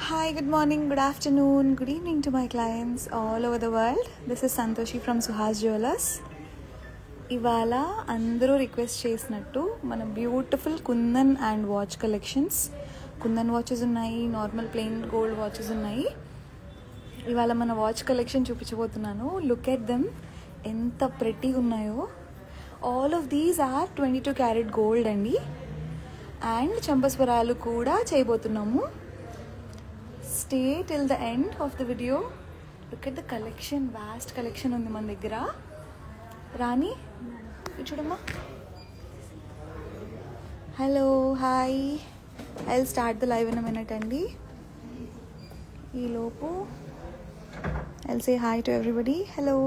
Hi, good morning, good afternoon, good evening to my clients all over the world. This is Santoshi from Suhas Jewelers. ఇవాళ అందరూ request చేసినట్టు మన beautiful Kundan and watch collections, Kundan watches ఉన్నాయి, normal plain gold watches ఉన్నాయి. ఇవాళ మన watch collection చూపించబోతున్నాను. Look at them, ఎంత ప్రెట్టీగా ఉన్నాయో. All of these are 22 carat gold అండి. అండ్ చంపస్వరాలు కూడా చేయబోతున్నాము. Stay till the end of the video. Look at the collection, vast collection ఉంది మన దగ్గర. రాణి చూడమ్మా. Hello, hi. I will start the live in a minute అండి. ఈలోపు I will say hi to everybody. Hello,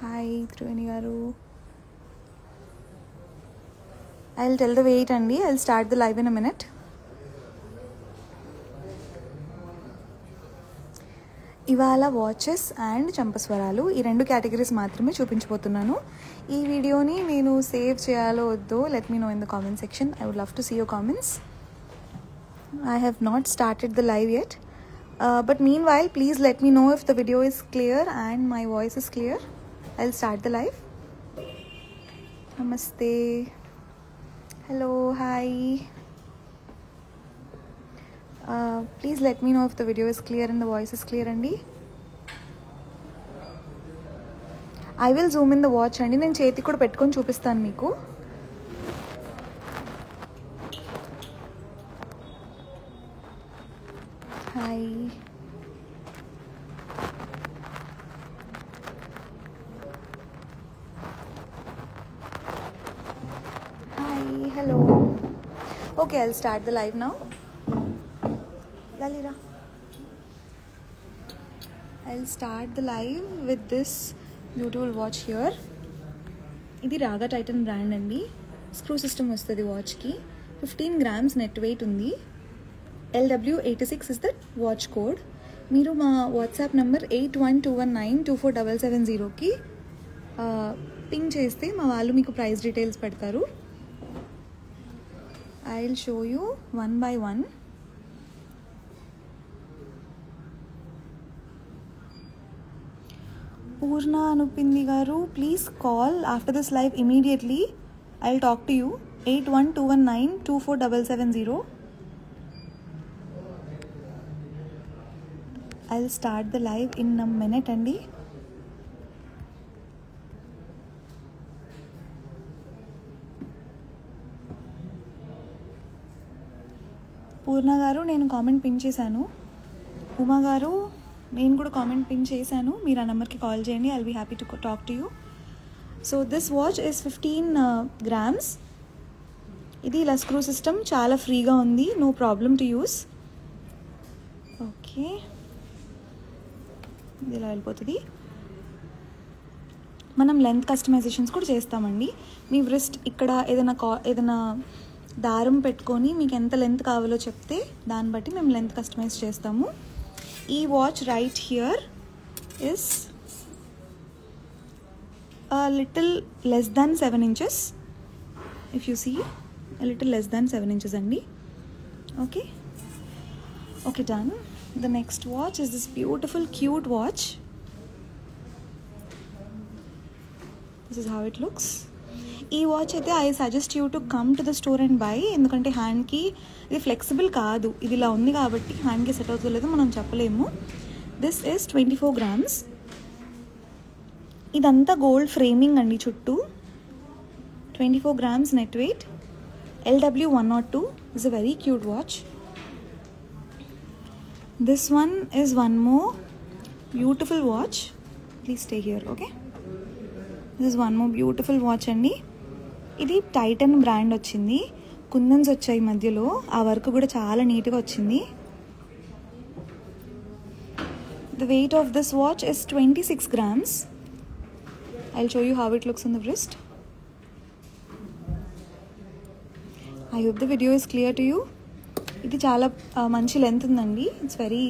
hi Triveni గారు. I will tell the weight అండి. I will start the live in a minute. ఇవాళ watches and చంపస్వరాలు ఈ రెండు categories మాత్రమే చూపించబోతున్నాను. ఈ వీడియోని నేను సేవ్ చేయాలో వద్దో let me know in the comment section. I would love to see your comments. I have not started the live yet, but meanwhile please let me know if the video is clear and my voice is clear. I'll start the live. Namaste. Hello, hi. Please let me know if the video is clear and the voice is clear andi. I will zoom in the watch andi. నేను చేతి కూడా పెట్టుకొని చూపిస్తాను మీకు. Hi, hi, hello. Okay, I'll start the live now. I'll start the live with this beautiful watch here. ఇది రాగా Titan brand అండి. Screw system వస్తుంది వాచ్కి. 15 grams నెట్ వెయిట్ ఉంది. LW86 is the watch code. మీరు మా వాట్సాప్ నెంబర్ 8121924770కి పింగ్ చేస్తే మా వాళ్ళు మీకు ప్రైస్ డీటెయిల్స్ పెడతారు. I will show you one by one. Purna Anupindi garu, please call after this live immediately. I'll talk to you. 8121924770. I'll start the live in a minute andi. Purna garu nenu comment pin chesanu. Uma garu నేను కూడా comment pin చేశాను. మీరు ఆ నెంబర్కి call చేయండి. I will be happy to talk to you. So this watch is 15 grams. ఇది ఇలా screw system, చాలా ఫ్రీగా ఉంది. No problem to use. Okay, ఇది ఇలా వెళ్ళిపోతుంది. మనం లెంత్ కస్టమైజేషన్స్ కూడా చేస్తామండి. మీ వ్రిస్ట్ ఇక్కడ ఏదైనా దారం పెట్టుకొని మీకు ఎంత లెంత్ కావాలో చెప్తే దాన్ని బట్టి మేము లెంత్ కస్టమైజ్ చేస్తాము. ఈ watch right here is a little less than 7 inches. If you see, a little less than 7 inches andi. Okay, done. The next watch is this beautiful cute watch. This is how it looks. ఈ watch అయితే I suggest you to come to the store and by. ఎందుకంటే హ్యాండ్కి ఇది flexible కాదు. ఇది ఇలా ఉంది కాబట్టి హ్యాండ్కి సెట్ అవుతుందో లేదో మనం చెప్పలేము. This is 24 grams. ఇదంతా గోల్డ్ ఫ్రేమింగ్ అండి చుట్టూ. 24 grams net weight. LW102 is a very cute watch. This one is one more beautiful watch. Please stay here, okay? This is one more beautiful watch అండి. ఇది Titan brand వచ్చింది. కుందన్స్ వచ్చాయి మధ్యలో. ఆ work కూడా చాలా నీట్గా వచ్చింది. The weight of this watch is 26 grams. I'll show you how it looks on the wrist. I hope the video is clear to you. ఇది చాలా మంచి లెంత్ ఉందండి. It's very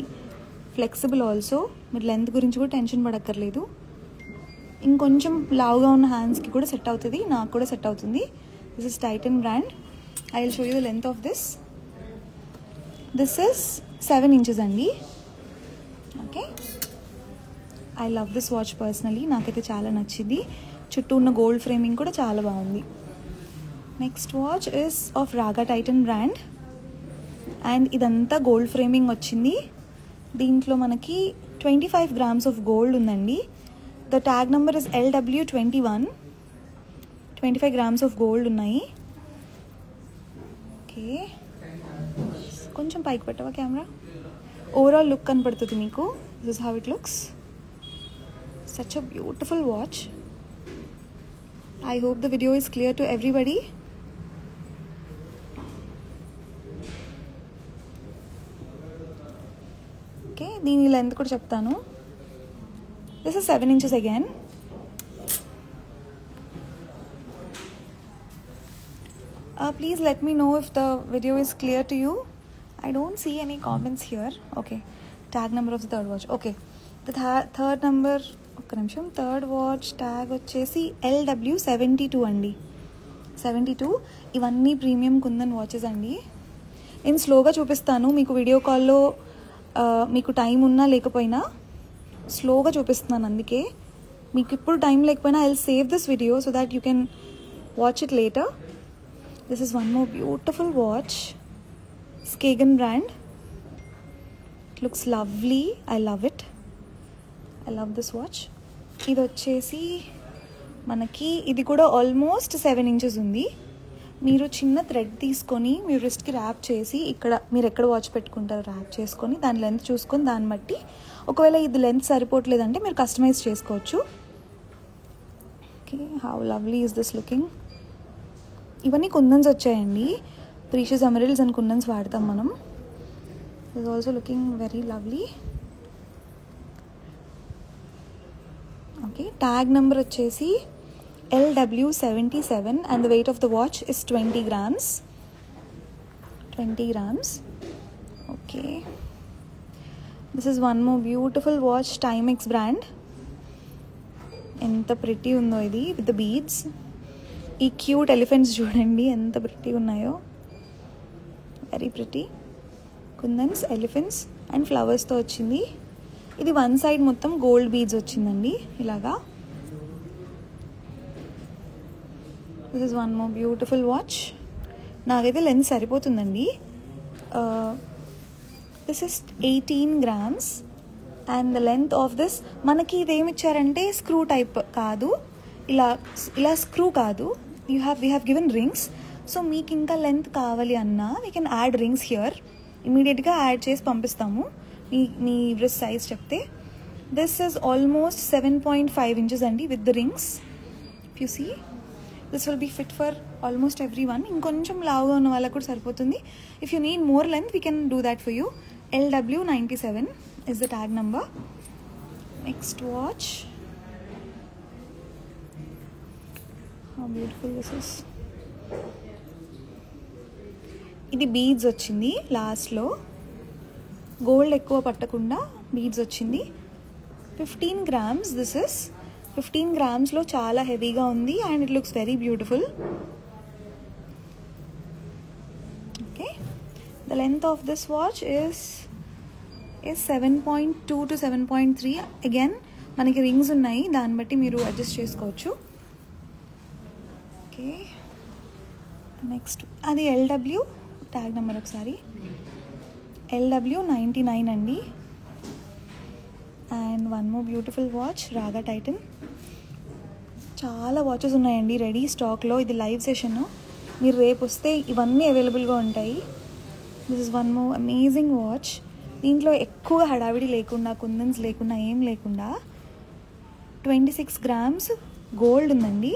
flexible also. మీరు లెంత్ గురించి కూడా టెన్షన్ పడక్కర్లేదు. ఇంకొంచెం లావుగా ఉన్న హ్యాండ్స్కి కూడా సెట్ అవుతుంది. నాకు కూడా సెట్ అవుతుంది. This is Titan brand. I will show you the length of this. This is 7 inches అండి. Okay, I love this watch personally, నాకైతే చాలా నచ్చింది. చుట్టూ ఉన్న గోల్డ్ ఫ్రేమింగ్ కూడా చాలా బాగుంది. నెక్స్ట్ వాచ్ ఇస్ ఆఫ్ రాగా టైటన్ బ్రాండ్ అండ్ ఇదంతా గోల్డ్ ఫ్రేమింగ్ వచ్చింది. దీంట్లో మనకి 25 grams ఆఫ్ గోల్డ్ ఉందండి. The tag number is LW21. 25 grams of gold ఉన్నాయి. ఓకే, కొంచెం పైకి పెట్టవా కెమెరా? ఓవరాల్ లుక్ కనపడుతుంది మీకు. This is how it looks. Such a beautiful watch. I hope the video is clear to everybody. Okay, దీని length కూడా చెప్తాను. This is 7 inches again. Please let me know if the video is clear to you. I don't see any comments here. Okay, tag number of the third watch. Okay, the third number, ఒక్క నిమిషం, third watch tag వచ్చేసి LW72 అండి. 72. ఇవన్నీ premium kundan watches అండి. నేను స్లోగా చూపిస్తాను మీకు. వీడియో కాల్లో మీకు టైం ఉన్నా లేకపోయినా స్లోగా చూపిస్తున్నాను, అందుకే. మీకు ఇప్పుడు టైం లేకపోయినా I will save this video so that you can watch it later. This is one more beautiful watch, Skagen brand. It looks lovely. I love it. I love this watch. ఇది వచ్చేసి మనకి ఇది కూడా almost 7 inches ఉంది. మీరు చిన్న thread తీసుకొని మీ రిస్ట్కి rap చేసి, ఇక్కడ మీరు ఎక్కడ వాచ్ పెట్టుకుంటారో ర్యాప్ చేసుకొని దాని లెంత్ చూసుకొని దాన్ని బట్టి, ఒకవేళ ఇది లెంత్ సరిపోవట్లేదంటే మీరు కస్టమైజ్ చేసుకోవచ్చు. Okay, how lovely is this looking. ఇవన్నీ కుందన్స్ వచ్చాయండి. ప్రీషియస్ ఎమరల్డ్స్ అండ్ కుందన్స్ వాడతాం మనం. Is also looking very lovely. Okay, tag number వచ్చేసి LW77 and the weight of the watch is 20 grams. 20 grams. Okay, this is one more beautiful watch, Timex brand. ఎంత pretty ఉందో ఇది with the beads. ఈ cute elephants చూడండి ఎంత pretty ఉన్నాయో. Very pretty kundans, elephants and ఫ్లవర్స్తో వచ్చింది. ఇది వన్ సైడ్ మొత్తం గోల్డ్ బీడ్స్ వచ్చిందండి ఇలాగా. This is one more beautiful watch. నాకైతే లెన్స్ సరిపోతుందండి. This is 18 grams and the length of this, మనకి ఇదేమి ఇచ్చారంటే స్క్రూ టైప్ కాదు, ఇలా స్క్రూ కాదు. We have given rings. So మీకు ఇంకా లెంత్ కావాలి అన్నా we can add rings here. ఇమీడియట్గా యాడ్ చేసి పంపిస్తాము మీ రిస్ట్ సైజ్ చెప్తే. దిస్ ఇస్ ఆల్మోస్ట్ 7.5 inches అండి with the rings. If you see, this will be fit for almost every one. ఇంకొంచెం లావుగా ఉన్న వాళ్ళకు కూడా సరిపోతుంది. If you need more length we can do that for you. LW97 is the tag number. Next watch. How beautiful this is. ఇది beads వచ్చింది లాస్ట్లో. Gold ఎక్కువ పట్టకుండా బీడ్స్ వచ్చింది. 15 grams దిస్ ఇస్. 15 grams చాలా హెవీగా ఉంది and it looks very beautiful. Okay, the length of this watch is 7.2 to 7.3. Again మనకి రింగ్స్ ఉన్నాయి, దాన్ని బట్టి మీరు అడ్జస్ట్ చేసుకోవచ్చు. ఓకే, నెక్స్ట్ అది LW ట్యాగ్ నెంబర్ ఒకసారి LW99 అండి. And one more beautiful watch, Raga Titan. చాలా వాచెస్ ఉన్నాయండి రెడీ స్టాక్లో. ఇది లైవ్ సెషన్, మీరు రేపు వస్తే ఇవన్నీ అవైలబుల్గా ఉంటాయి. This is one more amazing watch. దీంట్లో ఎక్కువ హడావిడి లేకుండా, కుందన్స్ లేకుండా, ఏం లేకుండా 26 grams గోల్డ్ ఉందండి.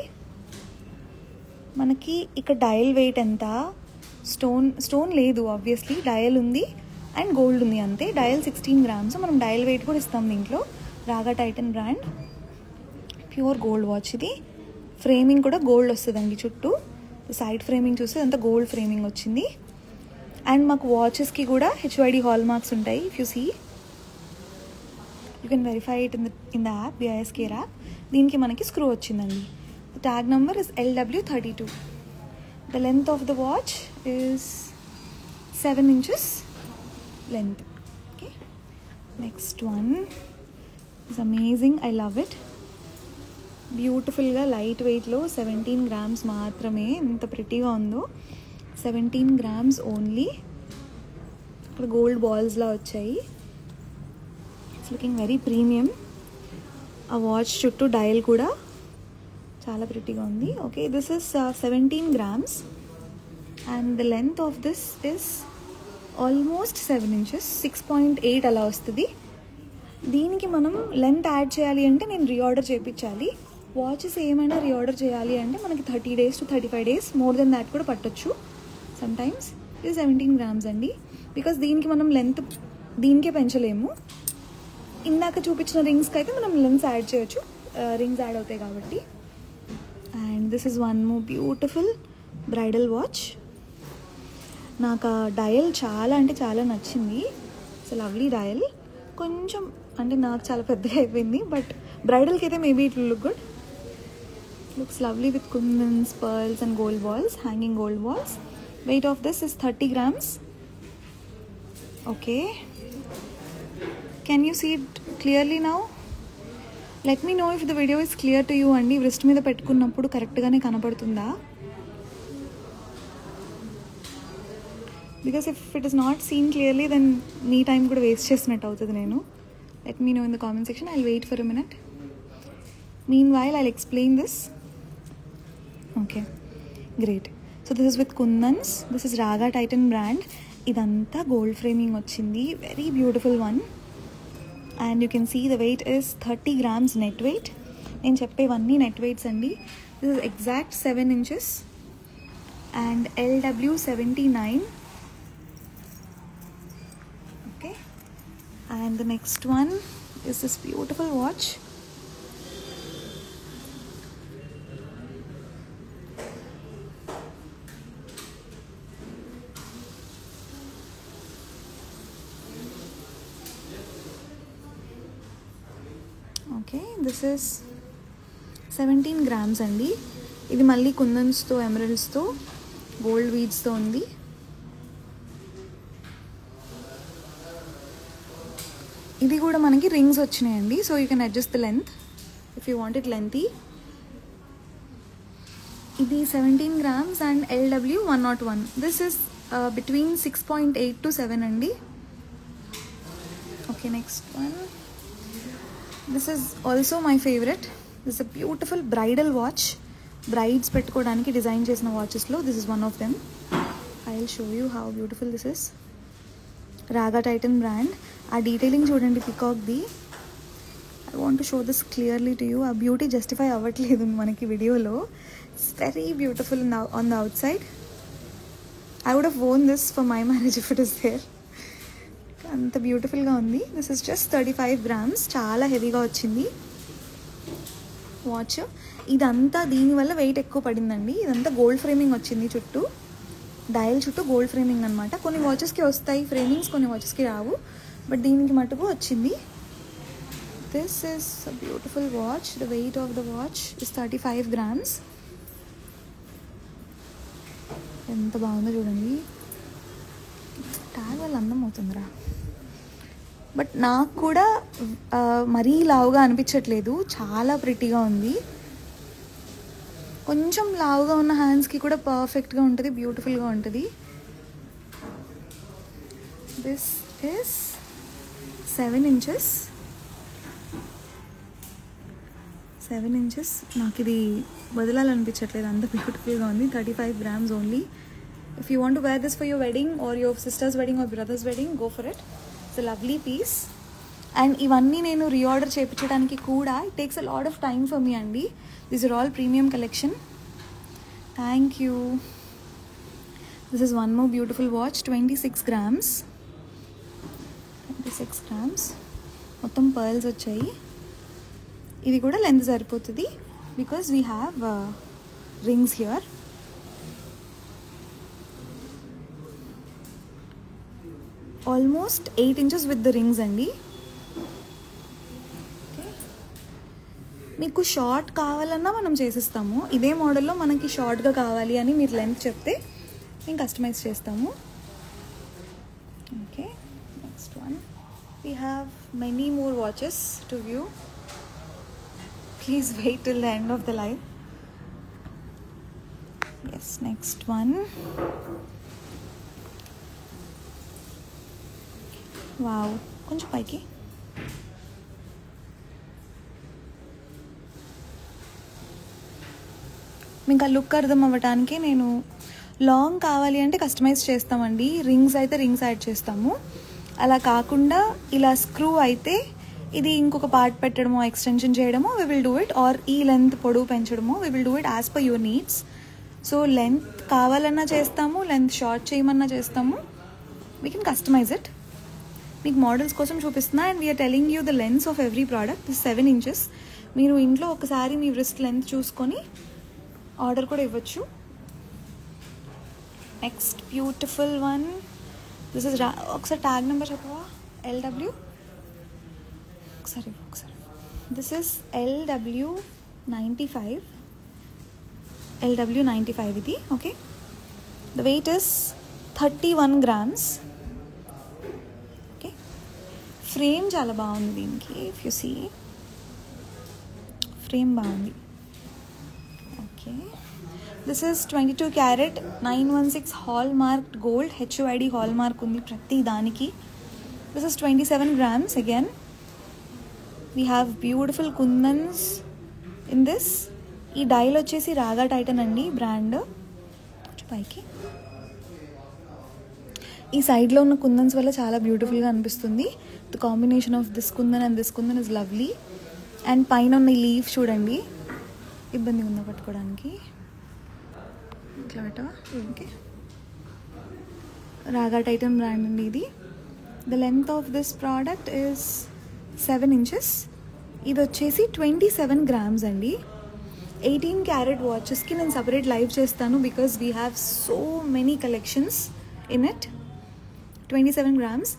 మనకి ఇక్కడ డయల్ వెయిట్ ఎంత, స్టోన్ లేదు ఆబ్వియస్లీ, డయల్ ఉంది అండ్ గోల్డ్ ఉంది అంతే. Dial 16 grams. మనం డయల్ వెయిట్ కూడా ఇస్తాం దీంట్లో. రాగా Titan brand, pure gold watch. ఇది ఫ్రేమింగ్ కూడా గోల్డ్ వస్తుందండి చుట్టూ. సైడ్ ఫ్రేమింగ్ చూస్తే అంతా గోల్డ్ ఫ్రేమింగ్ వచ్చింది. అండ్ మాకు వాచెస్కి కూడా HYD హాల్ మార్క్స్ ఉంటాయి. If you see, you can verify it in the app, BISK app. దీనికి మనకి స్క్రూ వచ్చిందండి. The tag number is LW32. The length of the watch is 7 inches. length. Okay, next one is amazing. I love it. బ్యూటిఫుల్గా light వెయిట్లో 17 grams మాత్రమే. ఎంత ప్రిటీగా ఉందో. 17 grams only. ఇక్కడ gold బాల్స్లా వచ్చాయి. It's looking very premium. ఆ watch చుట్టూ dial కూడా చాలా ప్రిటీగా ఉంది. Okay, this is 17 grams and the length of this is almost 7 inches, 6.8 అలా వస్తుంది. దీనికి మనం లెంత్ యాడ్ చేయాలి అంటే నేను రీఆర్డర్ చేయించాలి. వాచెస్ ఏమైనా రీఆర్డర్ చేయాలి అంటే మనకి 30 days to 35 days, more than that కూడా పట్టొచ్చు సమ్టైమ్స్. ఇది 17 grams అండి. బికాస్ దీనికి మనం లెంత్ దీనికే పెంచలేము. ఇందాక చూపించిన రింగ్స్కి అయితే మనం లెన్స్ యాడ్ చేయొచ్చు, రింగ్స్ యాడ్ అవుతాయి కాబట్టి. And this is one more beautiful bridal watch. నాకు ఆ డయల్ చాలా అంటే చాలా నచ్చింది. It's lovely dial. కొంచెం అంటే నాకు చాలా పెద్దగా అయిపోయింది, బట్ బ్రైడల్కి అయితే maybe it will look good. Looks lovely with kundans, pearls and gold balls, hanging gold balls. Weight of this is 30 grams. Okay, can you see it clearly now? Let me no if the video is clear to you అండి. Wrist మీద పెట్టుకున్నప్పుడు కరెక్ట్గానే కనపడుతుందా? Because if it is not seen clearly then మీ time కూడా waste చేసినట్టు అవుతుంది. నేను let me know in the comment section. I wait for a minute. Meanwhile I explain this. Okay, great. So this is with kundans. This is Raga Titan brand. ఇదంతా gold framing వచ్చింది. Very beautiful one. And you can see the weight is 30 grams net weight. నేను చెప్పేవన్నీ net weights అండి. This is exact 7 inches and LW 79. Okay, and the next one is this beautiful watch. Okay, this is 17 grams అండి. ఇది మళ్ళీ కుందన్స్తో, ఎమరల్డ్స్తో, gold వీడ్స్తో ఉంది. ఇది కూడా మనకి రింగ్స్ వచ్చినాయండి. So you can adjust the length if you want it lengthy. ఇది 17 grams and LW 101. This is between 6.8 to 7 అండి. Okay, next one. This is also my favourite. This a beautiful bridal watch. Brides పెట్టుకోవడానికి design చేసిన వాచెస్లో this is one of them. I will show you how beautiful this is. Raga Titan brand. ఆ detailing చూడండి పికాక్ది. I want to show this clearly to you. ఆ beauty justify అవ్వట్లేదు మనకి వీడియోలో. It's very beautiful on the outside. I would have worn this for my marriage if it is there. అంత బ్యూటిఫుల్గా ఉంది. This is just 35 grams. చాలా హెవీగా వచ్చింది వాచ్. ఇదంతా దీనివల్ల వెయిట్ ఎక్కువ పడిందండి. ఇదంతా గోల్డ్ ఫ్రేమింగ్ వచ్చింది చుట్టూ, డయల్ చుట్టూ గోల్డ్ ఫ్రేమింగ్ అనమాట. కొన్ని వాచెస్కి వస్తాయి ఫ్రేమింగ్స్, కొన్ని వాచెస్కి రావు, బట్ దీనికి మటుకు వచ్చింది. This is a beautiful watch. The weight of the watch is 35 grams. ఎంత బాగుందో చూడండి. ట్యాగ్ వల్ల అందం అవుతుందిరా, బట్ నాకు కూడా మరీ లావుగా అనిపించట్లేదు. చాలా ప్రిటీగా ఉంది. కొంచెం లావుగా ఉన్న హ్యాండ్స్కి కూడా పర్ఫెక్ట్గా ఉంటుంది, బ్యూటిఫుల్గా ఉంటుంది. This is 7 inches. 7 inches. నాకు ఇది వదలాలనిపించట్లేదు, అంత బ్యూటిఫుల్గా ఉంది. 35 grams only. If you want to wear this for your wedding or your sister's wedding or brother's wedding, go for it. It's a lovely piece. And ఇవన్నీ నేను రీఆర్డర్ చేయించడానికి కూడా it takes a lot of time for me అండి. These are all premium collection. Thank you. This is one more beautiful watch. 26 grams. 26 grams. మొత్తం pearls వచ్చాయి. ఇది కూడా length సరిపోతుంది because we have rings here. Almost 8 inches with the rings అండి. మీకు short కావాలన్నా మనం చేసిస్తాము. ఇదే మోడల్లో మనకి షార్ట్గా కావాలి అని మీరు లెంత్ చెప్తే మేము కస్టమైజ్ చేస్తాము. Okay, Next one. We have many more watches to view. Please wait till the end of the live. Yes, next one. Wow, కొంచెం పైకి. మీకు ఆ లుక్ అర్థం అవ్వటానికి నేను లాంగ్ కావాలి అంటే కస్టమైజ్ చేస్తామండి. రింగ్స్ అయితే రింగ్స్ యాడ్ చేస్తాము. అలా కాకుండా ఇలా స్క్రూ అయితే ఇది ఇంకొక పార్ట్ పెట్టడమో ఎక్స్టెన్షన్ చేయడమో we will do it. Or ఈ లెంత్ పొడవు పెంచడమో we will do it as per your needs. So length కావాలన్నా చేస్తాము, లెంత్ షార్ట్ చేయమన్నా చేస్తాము. We can customise it. మీకు మోడల్స్ కోసం చూపిస్తున్నా and we're telling you the lengths of every product. This 7 inches. మీరు ఇంట్లో ఒకసారి మీ రిస్ట్ లెంత్ చూసుకొని ఆర్డర్ కూడా ఇవ్వచ్చు. Next beautiful one. This is ఒకసారి ట్యాగ్ నెంబర్ చెప్పవా? LW ఒకసారి. This is LW95. LW95 ఇది. Okay, the weight is 31 grams. Okay, frame చాలా బాగుంది దీనికి. ఇఫ్ యు సీ ఫ్రేమ్ బాగుంది. Okay, this is 22 carat 916 hallmark gold. HUID hallmark ఉంది ప్రతి దానికి. This is 27 grams. Again we have beautiful kundans in this. ఈ dial వచ్చేసి రాగా టైటన్ అండి బ్రాండ్. పైకి ఈ సైడ్లో ఉన్న కుందన్స్ వల్ల చాలా బ్యూటిఫుల్గా అనిపిస్తుంది. The combination of this kundan and this kundan is lovely. And పైన ఉన్న ఈ లీఫ్ చూడండి, ఇబ్బందిగా ఉందా పట్టుకోవడానికి. ఇట్లా పెట్టవా? ఓకే, రాగా టైటన్ బ్రాండ్ అండి ఇది. The length of this product is 7 inches. ఇది వచ్చేసి 27 grams అండి. 18 carat వాచెస్కి నేను సపరేట్ లైవ్ చేస్తాను because we have so many collections in it. 27 grams.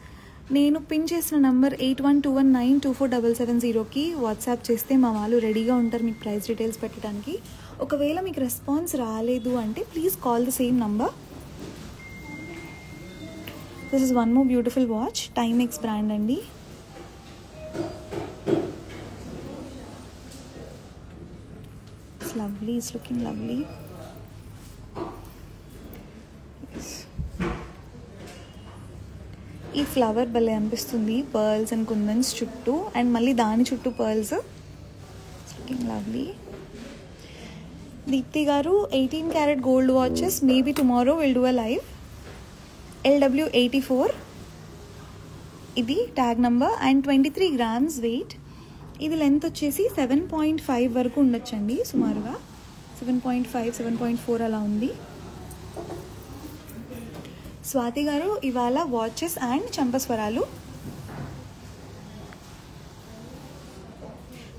నేను పిన్ చేసిన నంబర్ 8121924770కి వాట్సాప్ చేస్తే మా వాళ్ళు రెడీగా ఉంటారు మీకు ప్రైస్ డీటెయిల్స్ పెట్టడానికి. ఒకవేళ మీకు రెస్పాన్స్ రాలేదు అంటే please call the same number. This is one more beautiful watch. Timex brand అండి. It's lovely, it's looking lovely. ఈ ఫ్లవర్ భలే అనిపిస్తుంది, పర్ల్స్ అండ్ కుందన్స్ చుట్టూ అండ్ మళ్ళీ దాని చుట్టూ pearls. Looking lovely. Deepti garu 18 carat gold watches maybe tomorrow will do a live. LW84 ఇది tag number and 23 grams weight. ఇది లెంత్ వచ్చేసి 7.5 వరకు ఉండొచ్చండి సుమారుగా. 7.5, 7.4 అలా ఉంది. స్వాతి గారు ఇవాళ వాచెస్ అండ్ చంపస్వరాలు.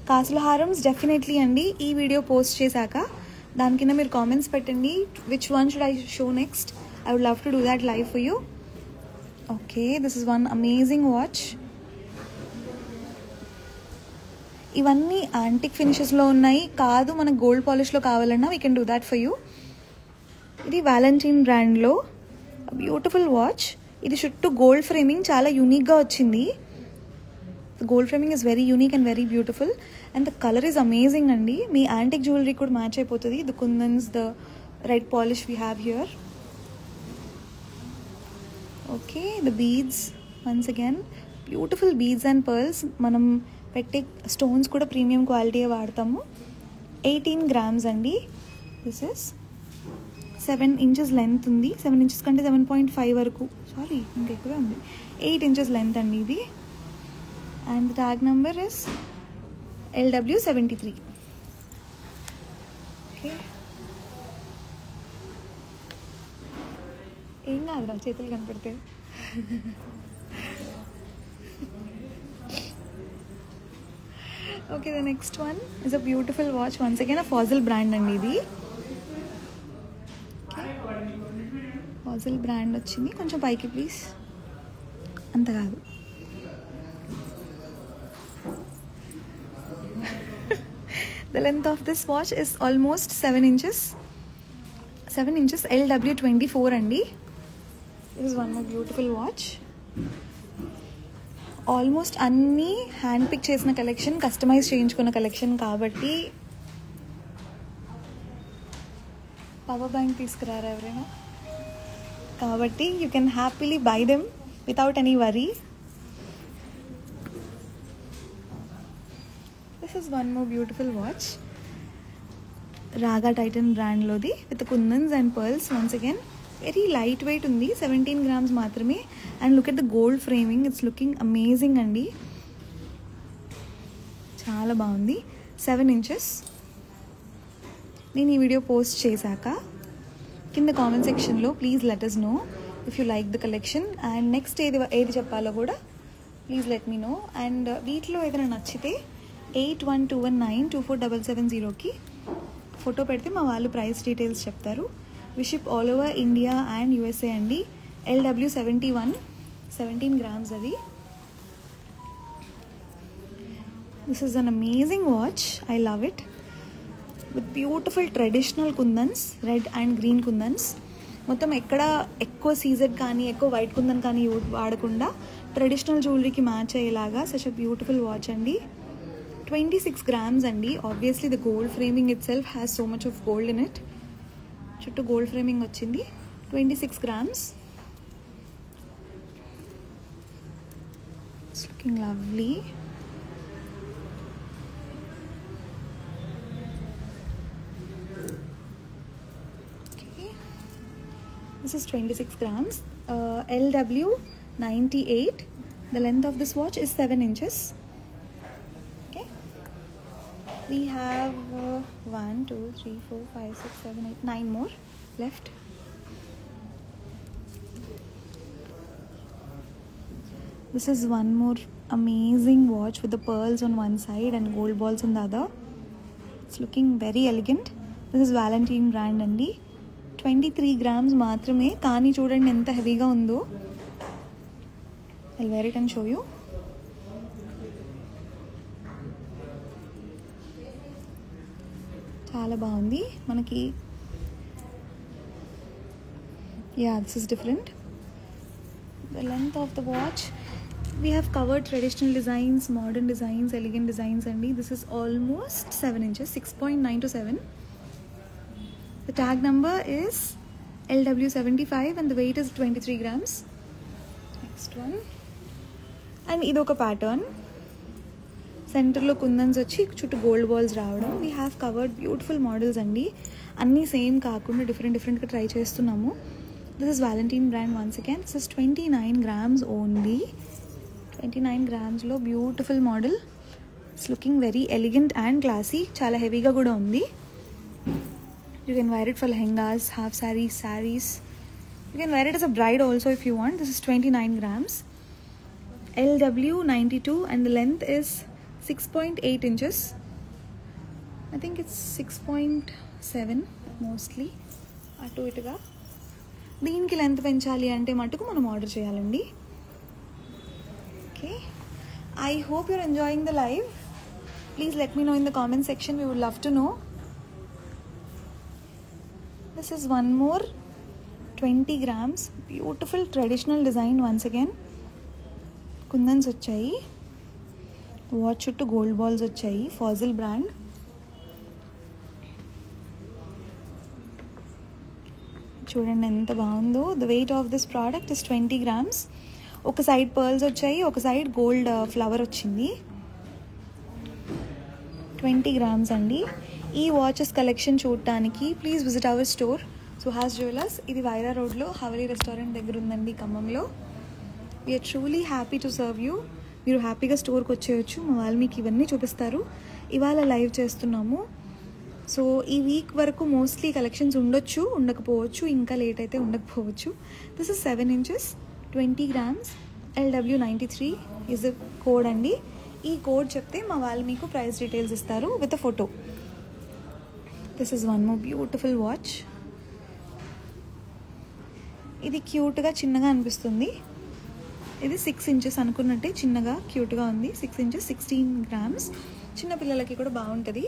కాసుల హారమ్స్ డెఫినెట్లీ అండి. ఈ వీడియో పోస్ట్ చేశాక దాని కింద మీరు కామెంట్స్ పెట్టండి which one should I show next. I would love to do that live for you. Okay, this is one amazing watch. ఇవన్నీ యాంటిక్ ఫినిషెస్లో ఉన్నాయి. కాదు మనకు గోల్డ్ పాలిష్లో కావాలన్నా we can do that for you. ఇది వ్యాలంటైన్ బ్రాండ్లో బ్యూటిఫుల్ వాచ్. ఇది చుట్టూ గోల్డ్ ఫ్రేమింగ్ చాలా యూనిక్గా వచ్చింది. Gold framing is very unique and very beautiful and the colour is amazing అండి. మీ యాంటిక్ జ్యువెలరీ కూడా మ్యాచ్ అయిపోతుంది. The kundans, the red polish we have here. Okay, the beads once again beautiful beads and pearls. మనం పెట్టే stones కూడా premium quality వాడతాము. 18 grams అండి. This is 7 inches length ఉంది. 7 inches కంటే 7.5 వరకు, సారీ ఇంకా ఎక్కువే ఉంది. 8 inches లెంత్ అండి ఇది. And the tag number is LW73. Okay, ఏం కాదురా చేతులు కనపడితే. Okay, the next one is a beautiful watch. Once again a Fossil brand అండి ఇది. ఫాజిల్ బ్రాండ్ వచ్చింది. కొంచెం పైకి ప్లీజ్. అంత కాదు. The length of this watch is almost 7 inches. 7 inches. LW24 అండి. This is one more beautiful watch. Almost అన్నీ hand pick చేసిన కలెక్షన్, కస్టమైజ్ చేయించుకున్న కలెక్షన్ కాబట్టి పవర్ బ్యాంక్ తీసుకురారా ఎవరైనా, కాబట్టి you can happily buy them without any worry. This is one more beautiful watch, Raga Titan బ్రాండ్లోది with kundans and pearls. Once again very light weight ఉంది, 17 grams మాత్రమే. And look at the gold framing, it's looking amazing అండి, చాలా బాగుంది. 7 inches. నేను ఈ video post చేశాక కింద కామెంట్ సెక్షన్లో please let us know if you like the collection. And next ఏది చెప్పాలో కూడా please let me know. And వీటిలో ఏదైనా నచ్చితే 8121924770కి ఫోటో పెడితే మా వాళ్ళు ప్రైస్ డీటెయిల్స్ చెప్తారు. We ship all over India and USA అండి. LW71, 17 grams అది. This is an amazing watch, I love it. With beautiful traditional kundans, red and green kundans. మొత్తం ఎక్కడ ఎక్కువ సీజెడ్ కానీ ఎక్కువ వైట్ కుందన్ కానీ వాడకుండా ట్రెడిషనల్ జ్యువెలరీకి మ్యాచ్ అయ్యేలాగా సచ్ అ బ్యూటిఫుల్ వాచ్ అండి. 26 grams అండి. Obviously the gold framing it self has so much of gold in it. చుట్టూ గోల్డ్ ఫ్రేమింగ్ వచ్చింది. 26 grams. It's looking lovely. Okay. This is 26 grams. LW98. The length of this watch is 7 inches. We have 1, 2, 3, 4, 5, 6, 7, 8, 9 more left. This is one more amazing watch with the pearls on one side and gold balls on the other. It's looking very elegant. This is Valentine brand andi. 23 grams maatrame, kaani chudandi enta heavy ga undo. I'll wear it and show you. చాలా బాగుంది మనకి. Yeah, this is different. The length of the watch we have covered traditional designs, modern designs, elegant designs అండి. This is almost 7 inches, 6.9 to 7. The tag number is LW75 and the weight is 23 grams. Next one. And ఇదొక pattern, సెంటర్లో కుందన్స్ వచ్చి చుట్టూ gold balls రావడం. We have covered beautiful models అండి, అన్నీ same కాకుండా డిఫరెంట్గా ట్రై చేస్తున్నాము. This is Valentine brand once again. This is 29 grams only. 29 gramsలో beautiful model. It's looking very elegant and classy, చాలా హెవీగా కూడా ఉంది. You can wear it for lehengas, half sarees. You can wear it as a bride also if you want. This is 29 grams. LW92 and the length is 6.8 inches. I think it's 6.7 mostly. అటు ఇటుగా. దీనికి length పెంచాలి అంటే మటుకు మనం order చేయాలండి. Okay, I hope you're enjoying the live. Please let me know in the comment section, we would love to know. This is one more 20 grams. Beautiful traditional design once again. Kundans వచ్చాయి, watch చుట్టూ gold balls వచ్చాయి. Fossil brand. చూడండి ఎంత బాగుందో. The weight of this product is 20 grams. ఒక side pearls వచ్చాయి, ఒక side gold flower వచ్చింది. 20 grams అండి. ఈ వాచెస్ కలెక్షన్ చూడటానికి please visit our store Suhas jewellers. ఇది వైరా రోడ్లో హవలీ రెస్టారెంట్ దగ్గర ఉందండి, ఖమ్మంలో. We're truly happy to serve you. మీరు హ్యాపీగా స్టోర్కి వచ్చేయచ్చు, మా వాళ్ళు మీకు ఇవన్నీ చూపిస్తారు. ఇవాళ లైవ్ చేస్తున్నాము, సో ఈ వీక్ వరకు మోస్ట్లీ కలెక్షన్స్ ఉండొచ్చు, ఉండకపోవచ్చు, ఇంకా లేట్ అయితే ఉండకపోవచ్చు. This is 7 inches, 20 grams. LW93 is the code అండి. ఈ కోడ్ చెప్తే మా వాళ్ళు మీకు ప్రైస్ డీటెయిల్స్ ఇస్తారు with a photo. This is one more beautiful watch. ఇది క్యూట్గా చిన్నగా అనిపిస్తుంది. ఇది 6 inches అనుకున్నట్టే చిన్నగా క్యూట్గా ఉంది. 6 inches, 16 grams. చిన్నపిల్లలకి కూడా బాగుంటుంది.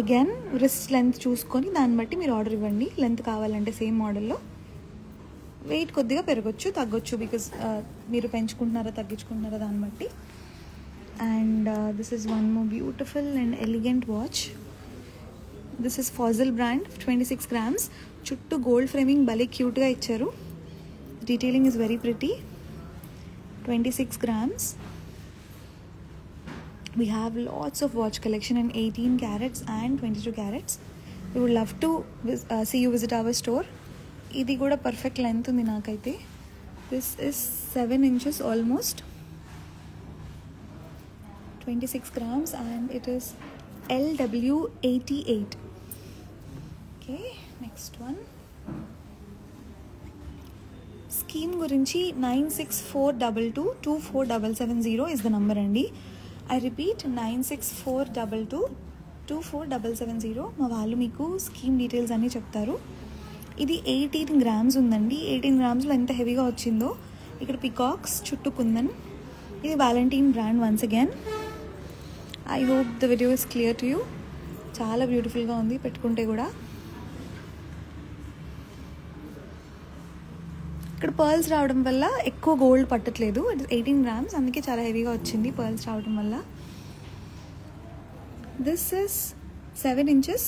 అగైన్ రిస్ట్ లెంత్ చూసుకొని దాన్ని బట్టి మీరు ఆర్డర్ ఇవ్వండి. లెంత్ కావాలంటే సేమ్ మోడల్లో. వెయిట్ కొద్దిగా పెరగచ్చు తగ్గొచ్చు, బికాజ్ మీరు పెంచుకుంటున్నారా తగ్గించుకుంటున్నారా దాన్ని బట్టి. And this is one more beautiful and elegant watch. This is Fossil brand, 26 grams. చుట్టూ గోల్డ్ ఫ్రేమింగ్ భలే క్యూట్గా ఇచ్చారు. Detailing is very pretty. 26 grams. We have lots of watch collection in 18 carats and 22 carats. We would love to see you visit our store. ఇది కూడా perfect length ఉంది నాకైతే. This is 7 inches almost. 26 grams and it is LW88. Okay, next one. Scheme గురించి 9642224770 is the number అండి. I repeat 9642224770. మా వాళ్ళు మీకు scheme details అన్నీ చెప్తారు. ఇది 18 grams ఉందండి. 18 grams ఎంత హెవీగా వచ్చిందో. ఇక్కడ పికాక్స్, చుట్టూ కుందన్. ఇది Valentine brand once again. I hope the video is clear to you. చాలా బ్యూటిఫుల్గా ఉంది పెట్టుకుంటే కూడా. ఇక్కడ పర్ల్స్ రావడం వల్ల ఎక్కువ గోల్డ్ పట్టట్లేదు. ఇట్ ఇస్ 18 grams, అందుకే చాలా హెవీగా వచ్చింది పర్ల్స్ రావడం వల్ల. This is 7 inches,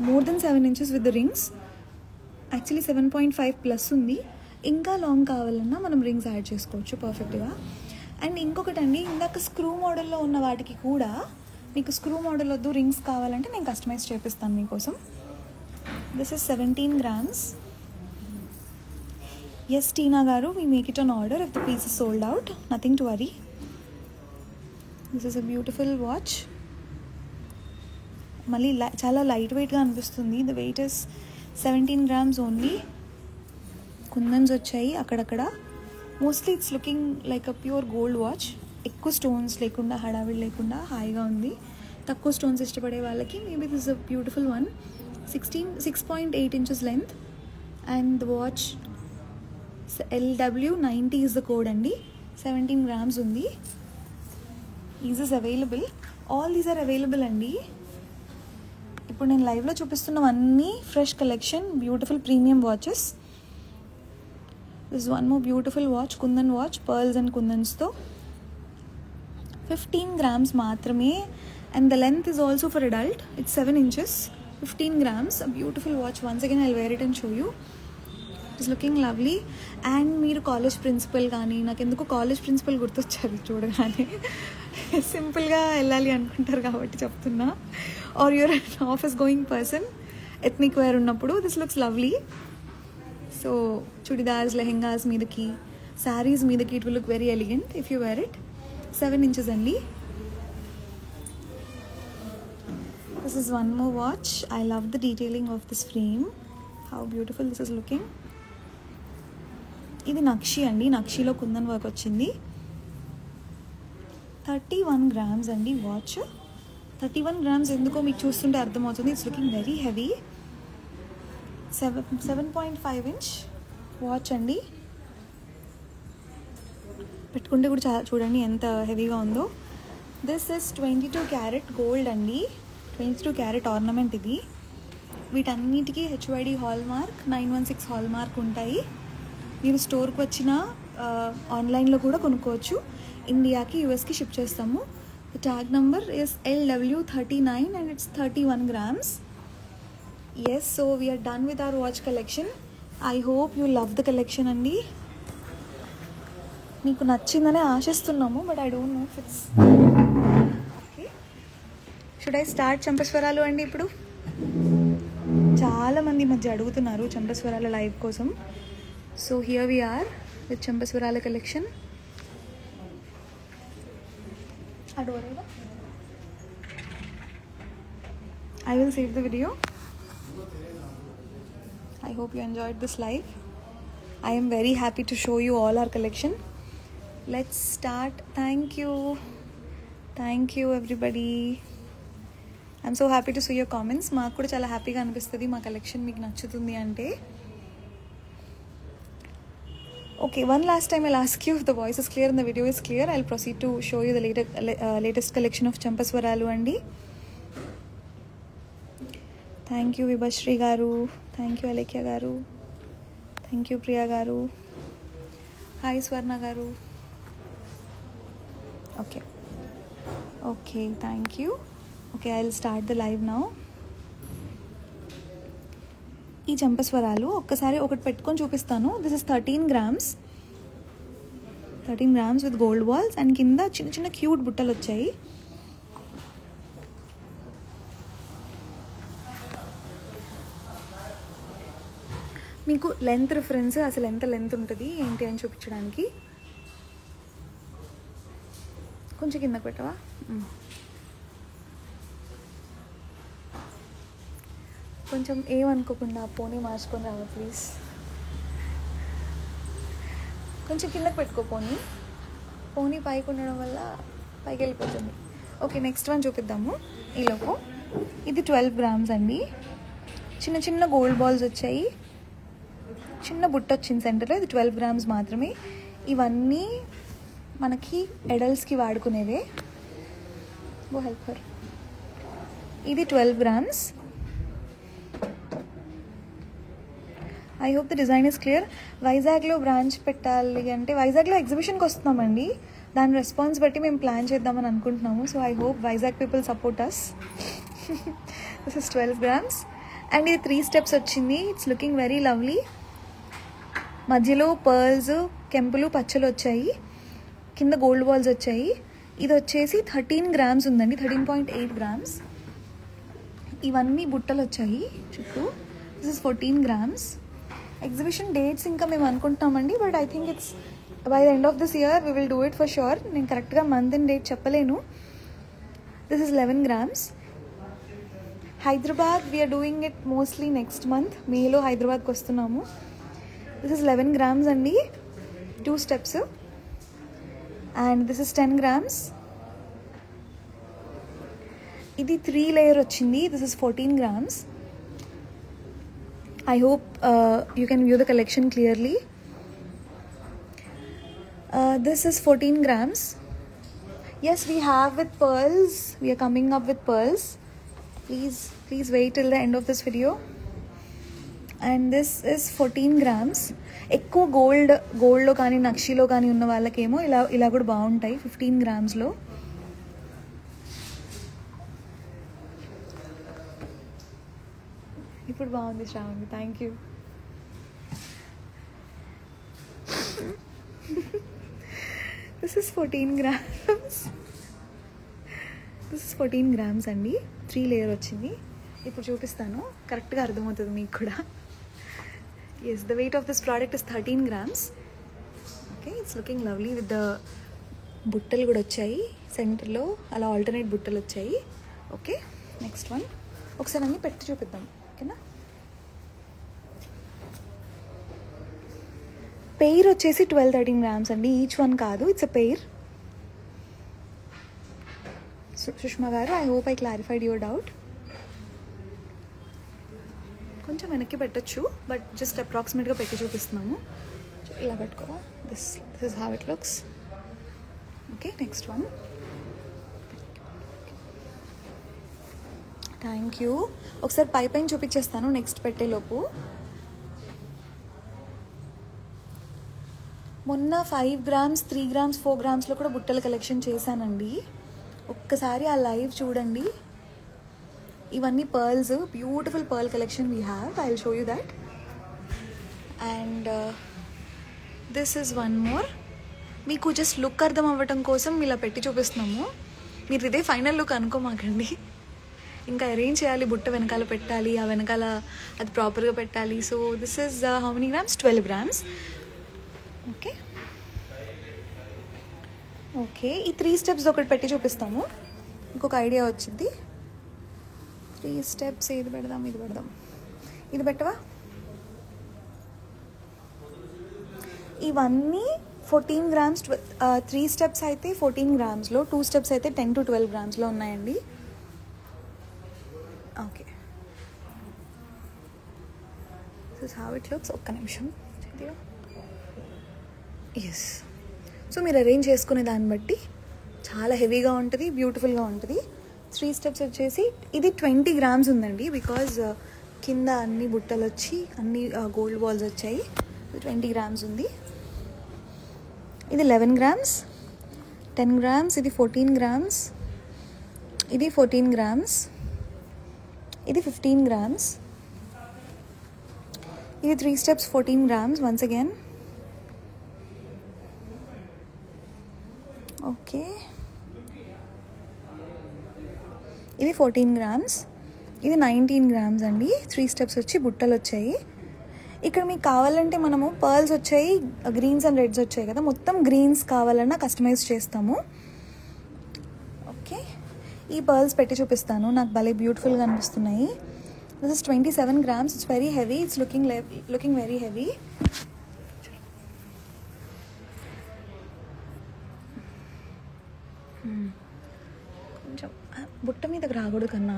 more than 7 inches with the rings. Actually 7.5 plus ఉంది. ఇంకా లాంగ్ కావాలన్నా మనం రింగ్స్ యాడ్ చేసుకోవచ్చు పర్ఫెక్ట్గా. అండ్ ఇంకొకటి అండి, ఇందాక స్క్రూ మోడల్లో ఉన్న వాటికి కూడా మీకు స్క్రూ మోడల్ వద్దు రింగ్స్ కావాలంటే నేను కస్టమైజ్ చేపిస్తాను మీకోసం. This is 17 grams. Yes Tina గారు, we make it on order if the piece is sold out. Nothing to worry. This is a beautiful watch. మళ్ళీ చాలా లైట్ వెయిట్గా అనిపిస్తుంది. The weight is 17 grams only. Kundans వచ్చాయి అక్కడక్కడ. Mostly it's looking like a pure gold watch. ఎక్కువ stones లేకుండా, హడావిడి లేకుండా హాయిగా ఉంది. తక్కువ స్టోన్స్ ఇష్టపడే వాళ్ళకి maybe this is a beautiful one. 6.8 inches length and the watch LW90 is the code అండి. 17 grams ఉంది. Is is available. All these are available అండి. ఇప్పుడు నేను లైవ్లో చూపిస్తున్నవన్నీ fresh collection, beautiful premium watches. This one more beautiful watch, kundan watch, pearls and కుందన్స్తో. 15 grams మాత్రమే. And the length is also for adult. It's 7 inches, 15 grams. A beautiful watch. Once again I'll wear it and show you. It is looking lovely. And మీరు college principal కానీ, నాకు ఎందుకు college principal గుర్తొచ్చారు చూడగానే. సింపుల్గా వెళ్ళాలి అనుకుంటారు కాబట్టి చెప్తున్నా. Are you're office going person, ethnic wear ఉన్నప్పుడు this looks lovely. So chudidars, lehengas మీదకి, శారీస్ మీదకి it will look very elegant if you wear it. 7 inches అండి. This is one more watch. I love the detailing of this frame. How beautiful this is looking. ఇది నక్షి అండి. నక్షిలో kundan work వచ్చింది. 31 grams అండి watch. 31 grams ఎందుకో మీకు చూస్తుంటే అర్థమవుతుంది. It's looking very heavy. 7.5 inch watch అండి. పెట్టుకుంటే కూడా చూడండి ఎంత హెవీగా ఉందో. దిస్ ఇస్ 22 carat గోల్డ్ అండి. 22 carat ఆర్నమెంట్ ఇది. వీటన్నిటికీ HYD hallmark, 916 hallmark ఉంటాయి. మీరు స్టోర్కి వచ్చిన ఆన్లైన్లో కూడా కొనుక్కోవచ్చు. ఇండియాకి, యూఎస్కి షిప్ చేస్తాము. The tag number is LW39 and it's 31 grams. Yes, so we're done with our watch collection. I hope you love the collection అండి. మీకు నచ్చిందనే ఆశిస్తున్నాము, but I don't know if it's okay. Should I start చంపస్వరాలు అండి? ఇప్పుడు చాలామంది మధ్య అడుగుతున్నారు చంపస్వరాల లైవ్ కోసం. So here we are with చంపస్వరాల collection. I will save the video. I hope you enjoyed this live. I am very happy to show you all our collection. Let's start. Thank you everybody. I'm so happy to see your comments. మాకు కూడా చాలా హ్యాపీగా అనిపిస్తుంది మా collection మీకు నచ్చుతుంది అంటే. Okay, one last time I'll ask you if the voice is clear and the video is clear. I'll proceed to show you the latest collection of Champaswaralu andi. Thank you Vibhashri garu. Thank you Alekya garu. Thank you Priya గారు. Hi స్వర్ణ గారు. Okay okay, thank you. Okay, I will start the live now. ఈ చంపస్వరాలు ఒక్కసారి ఒకటి పెట్టుకొని చూపిస్తాను. This is 13 grams with gold balls and కింద చిన్న చిన్న క్యూట్ బుట్టలు వచ్చాయి. మీకు లెంత్ రిఫరెన్స్, అసలు ఎంత లెంత్ ఉంటుంది ఏంటి అని చూపించడానికి. కొంచెం కిందకు పెట్టవా? కొంచెం ఏమనుకోకుండా పోనీ మార్చుకొని రావా ప్లీజ్. కొంచెం కిందకు పెట్టుకో పోనీ పైకి ఉండడం వల్ల పైకి వెళ్ళిపోతుంది. ఓకే, నెక్స్ట్ వన్ చూపిద్దాము. ఈలోపు ఇది 12 grams అండి. చిన్న చిన్న గోల్డ్ బాల్స్ వచ్చాయి, చిన్న బుట్ట వచ్చింది సెంటర్లో. ఇది 12 grams మాత్రమే. ఇవన్నీ మనకి ఎడల్ట్స్కి వాడుకునేవే. Go help her. ఇది 12 grams. I hope the design is clear. వైజాగ్లో బ్రాంచ్ పెట్టాలి అంటే వైజాగ్లో ఎగ్జిబిషన్కి వస్తున్నామండి. దాని రెస్పాన్స్ బట్టి మేము ప్లాన్ చేద్దామని అనుకుంటున్నాము. So I hope Vizag people support us. This is 12 grams and ఇది 3 steps వచ్చింది. It's looking very lovely. మధ్యలో పర్ల్స్, కెంపులు, పచ్చలు వచ్చాయి. కింద గోల్డ్ బాల్స్ వచ్చాయి. ఇది వచ్చేసి 13 grams ఉందండి, 13.8 grams. ఇవన్నీ బుట్టలు వచ్చాయి చుట్టూ. This is 14 grams. Exhibition dates ఇంకా మేము అనుకుంటున్నామండి, but I think it's by the end of this year we will do it for sure. నేను కరెక్ట్గా మంత్ అండ్ డేట్ చెప్పలేను. This is 11 grams. Hyderabad we're doing it mostly next month, మేలో హైదరాబాద్కి వస్తున్నాము. This is 11 grams అండి, 2 steps. And this is 10 grams. ఇది 3 layer వచ్చింది. This is 14 grams. I hope you can view the collection clearly. This is 14 grams. Yes, we have with pearls. We are coming up with pearls. Please wait till the end of this video. And this is 14 grams. ఎక్కువ గోల్డ్లో కానీ నక్షిలో కానీ ఉన్న వాళ్ళకేమో ఇలా కూడా బాగుంటాయి 15 grams-లో. ఇప్పుడు బాగుంది Shravani, thank you. This is 14 grams. This is 14 grams అండి, 3 layer వచ్చింది. ఇప్పుడు చూపిస్తాను, కరెక్ట్గా అర్థమవుతుంది మీకు కూడా. Yes, the weight of this product is 13 grams. Okay, it's looking lovely with the బుట్టలు కూడా వచ్చాయి సెంటర్లో, అలా ఆల్టర్నేట్ బుట్టలు వచ్చాయి. ఓకే, నెక్స్ట్ వన్ ఒకసారి అన్నీ పెట్టి చూపిద్దాం. ఓకేనా. పెయిర్ వచ్చేసి 12-13 grams అండి, ఈచ్ వన్ కాదు, ఇట్స్ అ పెయిర్. సుష్మా గారు, I hope I clarified your doubt. కొంచెం వెనక్కి పెట్టచ్చు, బట్ జస్ట్ అప్రాక్సిమేట్గా పెట్టి చూపిస్తున్నాము. ఇలా పెట్టుకోవా. This is how it looks. Okay, next one. Thank you. ఒకసారి పైన చూపించేస్తాను నెక్స్ట్ పెట్టేలోపు. మొన్న 5 grams, 3 grams, 4 grams-లో కూడా బుట్టల కలెక్షన్ చేశానండి. ఒక్కసారి ఆ లైవ్ చూడండి. ఇవన్నీ pearls, beautiful pearl collection we have. I will show you that. And this is one more. మీకు జస్ట్ లుక్ అర్థం అవ్వటం కోసం ఇలా పెట్టి చూపిస్తున్నాము. మీరు ఇదే ఫైనల్ లుక్ అనుకోమాకండి. ఇంకా అరేంజ్ చేయాలి, బుట్ట వెనకాల పెట్టాలి, ఆ వెనకాల అది ప్రాపర్గా పెట్టాలి. So this is how many grams? 12 grams. Okay okay, ఈ 3 steps ఒకటి పెట్టి చూపిస్తాము, ఇంకొక ఐడియా వచ్చింది. 3 steps ఏది పెడదాం? ఇది పెడదాం. ఇది పెట్టవా? ఇవన్నీ 14 grams. 3 steps అయితే 14 grams-లో, 2 steps అయితే 10 to 12 grams-లో ఉన్నాయండి. Okay, this is how it looks. ఒక్క నిమిషం. ఎస్, సో మీరు అరేంజ్ చేసుకునే దాన్ని బట్టి చాలా హెవీగా ఉంటుంది, బ్యూటిఫుల్గా ఉంటుంది. 3 steps వచ్చేసి ఇది 20 grams ఉందండి, బికాజ్ కింద అన్ని బుట్టలు వచ్చి అన్ని గోల్డ్ బాల్స్ వచ్చాయి. 20 grams ఉంది. ఇది 11 grams, 10 grams, ఇది 14 grams, ఇది 14 grams, ఇది 15 grams, ఇది 3 steps 14 grams once again. Okay, ఇది 14 grams, ఇది 19 grams అండి. 3 steps వచ్చి బుట్టలు వచ్చాయి. ఇక్కడ మీకు కావాలంటే మనము పర్ల్స్ వచ్చాయి, గ్రీన్స్ అండ్ రెడ్స్ వచ్చాయి కదా, మొత్తం గ్రీన్స్ కావాలన్నా కస్టమైజ్ చేస్తాము. ఓకే, ఈ పర్ల్స్ పెట్టి చూపిస్తాను, నాకు భలే బ్యూటిఫుల్గా అనిపిస్తున్నాయి. This is 27 grams. It's very heavy, it's looking very heavy. కొంచెం బుట్ట మీదకి రాకూడదు కన్నా,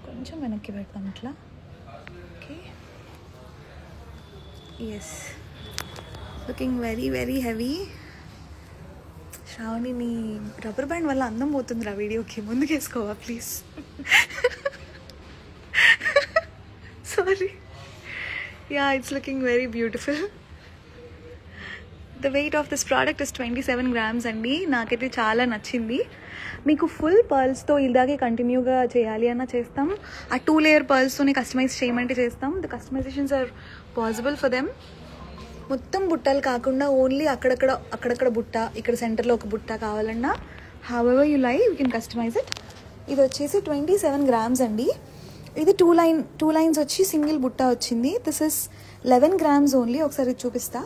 కొంచెం వెనక్కి పెడతాం ఇట్లా. Okay, yes, looking very very heavy. Shravani, నీ రబ్బర్ బ్యాండ్ వల్ల అందం పోతుందిరా వీడియోకి, ముందుకు వేసుకోవా please. Sorry. Yeah, it's looking very beautiful. The weight of this product is 27 grams అండి. నాకైతే చాలా నచ్చింది. మీకు ఫుల్ పర్ల్స్తో ఇలాగే కంటిన్యూగా చేయాలి అన్న చేస్తాం, ఆ 2 layer పర్ల్స్తోనే కస్టమైజ్ చేయమంటే చేస్తాం. The customisations are possible for them. మొత్తం బుట్టలు కాకుండా ఓన్లీ అక్కడక్కడ బుట్ట, ఇక్కడ సెంటర్లో ఒక బుట్ట కావాలన్నా however you like you can customise it. ఇది వచ్చేసి 27 grams అండి. ఇది టూ లైన్స్ వచ్చి సింగిల్ బుట్ట వచ్చింది. This is 11 grams only. ఒకసారి చూపిస్తా,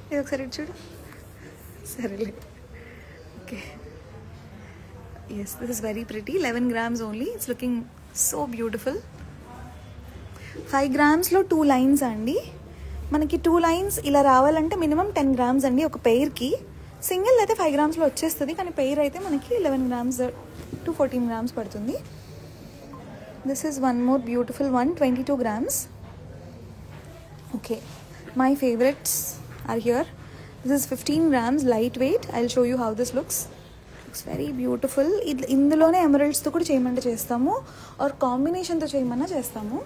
ఇది ఒకసారి చూడు. సరేలే, okay. Yes, this is very pretty. 11 grams only. It's looking so beautiful. 5 grams 2 lines అండి. మనకి 2 lines ఇలా రావాలంటే మినిమం 10 grams అండి ఒక పెయిర్కి. సింగిల్ అయితే 5 grams వచ్చేస్తుంది, కానీ పెయిర్ అయితే మనకి 11 grams to 14 grams పడుతుంది. This is one more beautiful one, 22 grams. Okay, my favourites are here. This is 15 grams, lightweight. I'll show you how this looks. Looks very beautiful. ఇందులోనే ఎమరల్డ్స్తో కూడా చేయమంటే చేస్తాము, ఆర్ కాంబినేషన్తో చేయమన్నా చేస్తాము.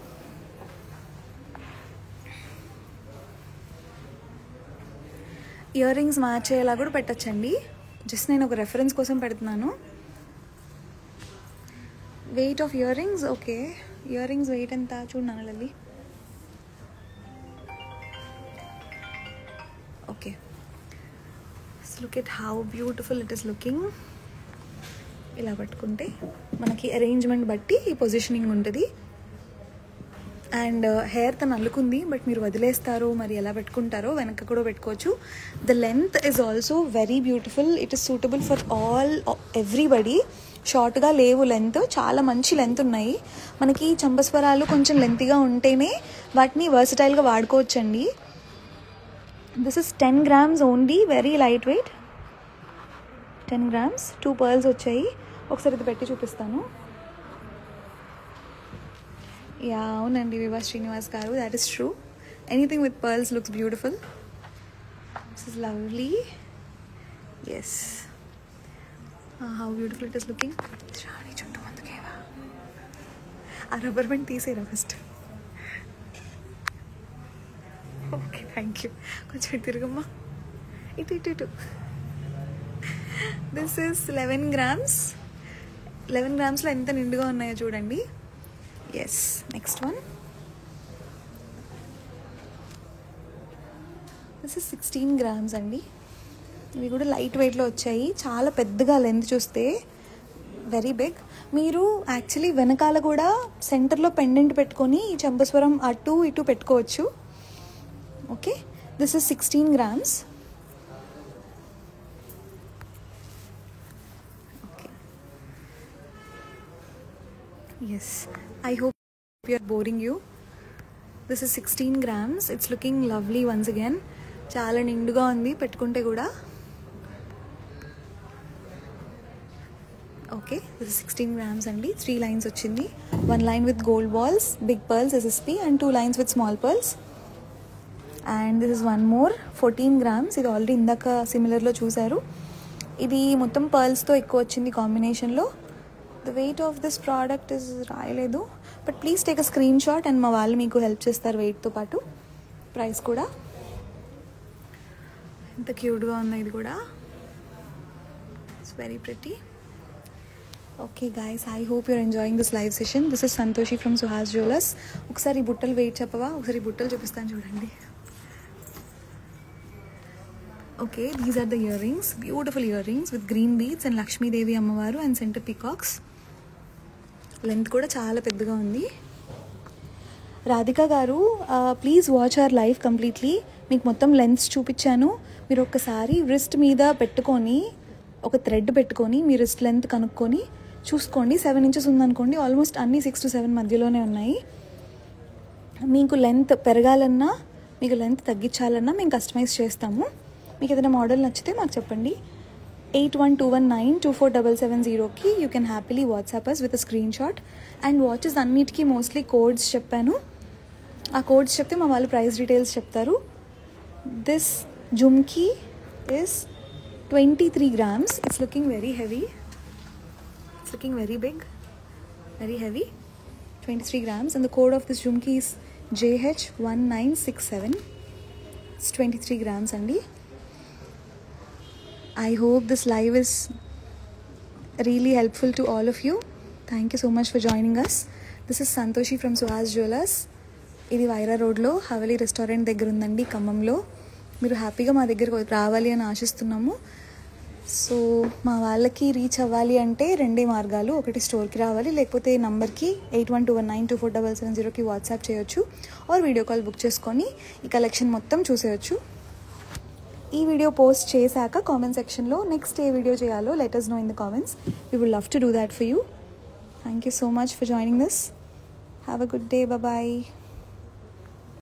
ఇయర్ రింగ్స్ మ్యాచ్ అయ్యేలా కూడా పెట్టచ్చండి. జస్ట్ నేను ఒక రెఫరెన్స్ కోసం పెడుతున్నాను. Weight of earrings, okay, earrings weight ఎంత చూడన్నాను Lalli. Okay, look at how beautiful it is looking. ఇలా పట్టుకుంటే మనకి అరేంజ్మెంట్ బట్టి ఈ పొజిషనింగ్ ఉంటుంది. అండ్ హెయిర్ తను అల్లుకుంది, బట్ మీరు వదిలేస్తారో మరి ఎలా పెట్టుకుంటారో, వెనక కూడా పెట్టుకోవచ్చు. The length is also very beautiful. It is suitable for everybody. షార్ట్గా లేవు, లెంత్ చాలా మంచి లెంత్ ఉన్నాయి. మనకి చంపస్వరాలు కొంచెం లెంతీగా ఉంటేనే వాటిని వర్సటైల్గా వాడుకోవచ్చండి. This is 10 grams only, very light weight. 10 grams, 2 pearls వచ్చాయి. ఒకసారి ఇది పెట్టి చూపిస్తాను. యా, అవునండి వివా శ్రీనివాస్ గారు, that is true. Anything with pearls looks beautiful. This is lovely. Yes, how beautiful it is looking. Sravani చుట్టూ అందుకేవా, ఆ రబ్బర్ బ్యాండ్ తీసేరా ఫస్ట్. Okay, thank you. కొంచెం తిరుగమ్మా, ఇటు. This is 11 grams. 11 gramsలో ఎంత నిండుగా ఉన్నాయో చూడండి. Yes, next one. This is 16 grams అండి. ఇవి కూడా లైట్ వెయిట్లో వచ్చాయి. చాలా పెద్దగా లెంత్ చూస్తే వెరీ బిగ్. మీరు యాక్చువల్లీ వెనకాల కూడా సెంటర్లో పెండెంట్ పెట్టుకొని ఈ చంపస్వరం అటు ఇటు పెట్టుకోవచ్చు. Okay, this is 16 grams. Okay, yes, I hope you are boring you. This is 16 grams. It's looking lovely once again. చాలా నిండుగా ఉంది పెట్టుకుంటే కూడా. ఓకే, దిస్ ఇస్ 16 grams అండి. 3 lines వచ్చింది. 1 line with gold balls, big pearls SSP, and 2 lines with small pearls. And this is one more 14 grams. ఇది already ఇందాక సిమిలర్లో చూసారు. ఇది మొత్తం పర్ల్స్తో ఎక్కువ వచ్చింది కాంబినేషన్లో. The weight of this product is రాయలేదు, but please take a screenshot and మా వాళ్ళు మీకు హెల్ప్ చేస్తారు వెయిట్తో పాటు. ప్రైస్ కూడా ఎంత క్యూట్గా ఉంది ఇది కూడా. It's very pretty. Okay guys, I hope you're enjoying this live session. This is Santoshi from Suhas jewellers. ఒకసారి బుట్టలు వెయిట్ చెప్పవా? ఒకసారి బుట్టలు చూపిస్తాను చూడండి. Okay, these are the earrings, beautiful earrings with green beads and Lakshmidevi అమ్మవారు అండ్ సెంటర్ పీకాక్స్. లెంత్ కూడా చాలా పెద్దగా ఉంది. రాధిక గారు, please watch our live completely. మీకు మొత్తం లెంత్స్ చూపించాను. మీరు ఒక్కసారి రిస్ట్ మీద పెట్టుకొని ఒక థ్రెడ్ పెట్టుకొని మీ రిస్ట్ లెంత్ కనుక్కొని చూసుకోండి. 7 inches ఉందనుకోండి, ఆల్మోస్ట్ అన్నీ 6 to 7 మధ్యలోనే ఉన్నాయి. మీకు లెంత్ పెరగాలన్నా మీకు లెంత్ తగ్గించాలన్నా మేము కస్టమైజ్ చేస్తాము. మీకు ఏదైనా మోడల్ నచ్చితే మాకు చెప్పండి. 8121924770కి you can happily WhatsApp us with a screenshot. And watches అన్నిటికీ మోస్ట్లీ కోడ్స్ చెప్పాను. ఆ కోడ్స్ చెప్తే మా వాళ్ళు ప్రైస్ డీటెయిల్స్ చెప్తారు. This jhumki is 23 grams. It's looking very heavy. It's looking very big, very heavy. 23 grams. And the code of this jhumki is JH1967. It's 23 grams andi. I hope this live is really helpful to all of you. Thank you so much for joining us. This is Santoshi from Suhas Jewelers. ఇది వైరా రోడ్లో Haveli restaurant దగ్గర ఉందండి, ఖమ్మంలో. మీరు హ్యాపీగా మా దగ్గరకు రావాలి అని ఆశిస్తున్నాము. సో మా వాళ్ళకి రీచ్ అవ్వాలి అంటే 2 మార్గాలు. ఒకటి స్టోర్కి రావాలి, లేకపోతే ఈ నంబర్కి 8121924770కి వాట్సాప్ చేయొచ్చు, ఆర్ వీడియో కాల్ బుక్ చేసుకొని ఈ కలెక్షన్ మొత్తం చూసేయచ్చు. ఈ వీడియో పోస్ట్ చేశాక కామెంట్ సెక్షన్లో నెక్స్ట్ ఏ వీడియో చేయాలో let us know in the comments. We would love to do that for you. Thank you so much for joining this. Have a good day. Bye-bye.